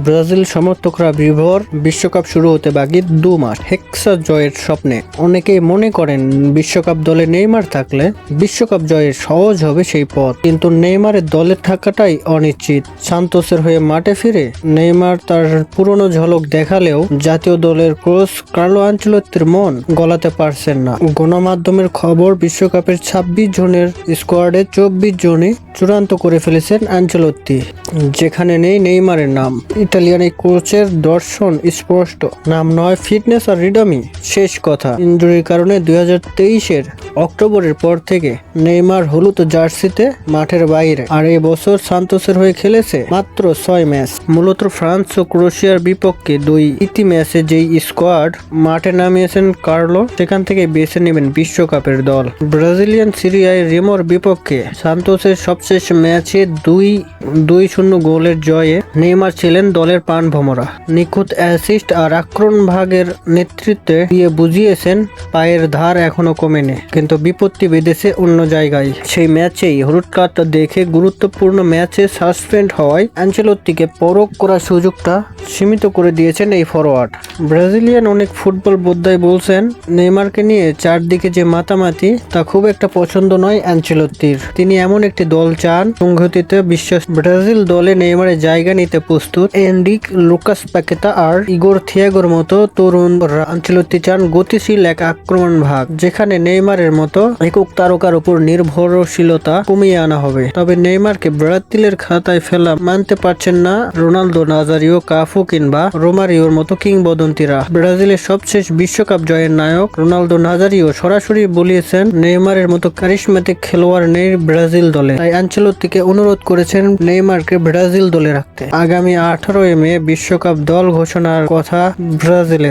Brazil সমর্থকরা বিভোর, বিশ্বকাপ শুরু হতে বাকি 2 মাস। হেক্সা জয়ের স্বপ্নে অনেকেই মনে করেন বিশ্বকাপ দলে নেইমার থাকলে বিশ্বকাপ জয়ের সহজ হবে সেই পথ, কিন্তু নেইমারের দলে থাকাটাই অনিশ্চিত। সান্তোসের হয়ে মাঠে ফিরে নেইমার তার পুরনো ঝলক দেখালেও জাতীয় দলের কোচ কার্লো আনচেলত্তির মন গলাতে পারছেন না। গণমাধ্যমের খবর, বিশ্বকাপের 26 জনের স্কোয়াডে 24 জনই চূড়ান্ত করে ফেলেছেন আনচেলত্তি, যেখানে নেই নেইমারের নাম। ইতালিয়ান এই কোচের দর্শন স্পষ্ট, নাম নয়, ফিটনেস আর রিডমই শেষ কথা। ইনজুরির কারণে 2023-এর অক্টোবরের পর থেকে নেইমার হলুদ জার্সিতে মাঠের বাইরে, আর এই বছর সান্তোসের হয়ে খেলেছে মাত্র 6 ম্যাচ। মূলত ফ্রান্স ও ক্রোয়েশিয়ার বিপক্ষে 2 ইতি ম্যাচে যেই স্কোয়াড মাঠে নামিয়েছেন কার্লো, সেখান থেকে বেছে নেবেন বিশ্বকাপের দল। ব্রাজিলিয়ান সিরিয়ায় রেমোর বিপক্ষে সান্তোসের সবশেষ ম্যাচে 2-0 গোলের জয়ে নেইমার ছিলেন দলের প্রাণভোমরা। নিখুঁত অ্যাসিস্ট আর আক্রমণ ভাগের নেতৃত্বে দিয়ে বুঝিয়েছেন পায়ের ধার এখনো কমেনি, কিন্তু বিপত্তি বেঁধেছে অন্য জায়গায়। সেই ম্যাচেই হলুদ কার্ড দেখে গুরুত্বপূর্ণ ম্যাচে সাসপেন্ড হওয়ায় আনচেলত্তিকে পরখ করার সুযোগটা সীমিত করে দিয়েছেন এই ফরোয়ার্ড। ব্রাজিলিয়ান অনেক ফুটবল বোদ্ধাই বলছেন নেইমারকে নিয়ে চারদিকে যে মাতামাতি তা খুব একটা পছন্দ নয় আনচেলত্তির। তিনি এমন একটি দল চান সংহতিতে বিশ্বাস। ব্রাজিল দলে নেইমারের জায়গা নিতে প্রস্তুত এনরিক, লুকাস পাকেতা আর ইগোর থিয়াগোর মতো তরুণ। আনচেলত্তি চান গতিশীল এক আক্রমণ ভাগ, যেখানে নেইমারের মতো একক তারকার উপর নির্ভরশীলতা কমিয়ে আনা হবে। তবে নেইমারকে ব্রাজিলের খাতায় ফেলা মানতে পারছেন না রোনালদো, নাজারিও, কাফু কিংবা রোমারিওর মতো কিংবদন্তিরা। ব্রাজিলের সবশেষ বিশ্বকাপ জয়ের নায়ক রোনালদো, নাজারিও সরাসরি বলিয়েছেন নেইমারের মতো কারিশমাতিক খেলোয়াড় নেই ব্রাজিল দলে। তাই আনচেলত্তিকে অনুরোধ করেছেন নেইমারকে ব্রাজিল দলে রাখতে। আগামী 18 মে বিশ্বকাপ দল ঘোষণার কথা ব্রাজিলের।